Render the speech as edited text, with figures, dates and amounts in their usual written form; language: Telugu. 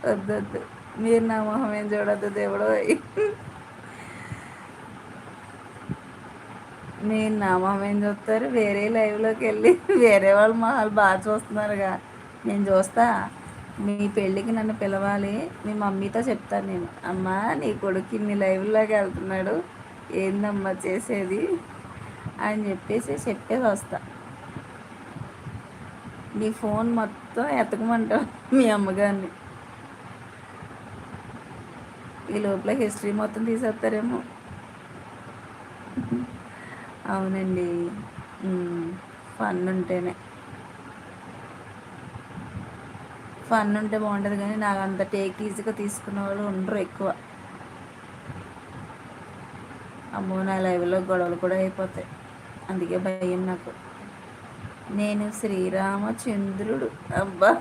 వద్దొద్దు. మీరు నా మొహం ఏం చూడొద్దు దేవుడు. మీరు నా మొహం ఏం చూస్తారు? వేరే లైవ్లోకి వెళ్ళి వేరే వాళ్ళ మొహాలు బాగా చూస్తున్నారుగా. నేను చూస్తా. మీ పెళ్ళికి నన్ను పిలవాలి. మీ మమ్మీతో చెప్తాను నేను, అమ్మా నీ కొడుకు ఇన్ని లైవ్లోకి వెళ్తున్నాడు, ఏందమ్మా చేసేది అని చెప్పేసి వస్తా. నీ ఫోన్ మొత్తం ఎతకమంటావు మీ అమ్మగారిని. ఈ లోపల హిస్టరీ మొత్తం తీసేస్తారేమో. అవునండి. ఫన్ ఉంటేనే, ఫన్ ఉంటే బాగుంటుంది కానీ నాకు అంత టేక్ ఈజీగా తీసుకునే వాళ్ళు ఉండరు ఎక్కువ. అమ్మో నా లైవ్లో గొడవలు కూడా అయిపోతాయి, అందుకే భయం నాకు. నేను శ్రీరామచంద్రుడు. అబ్బా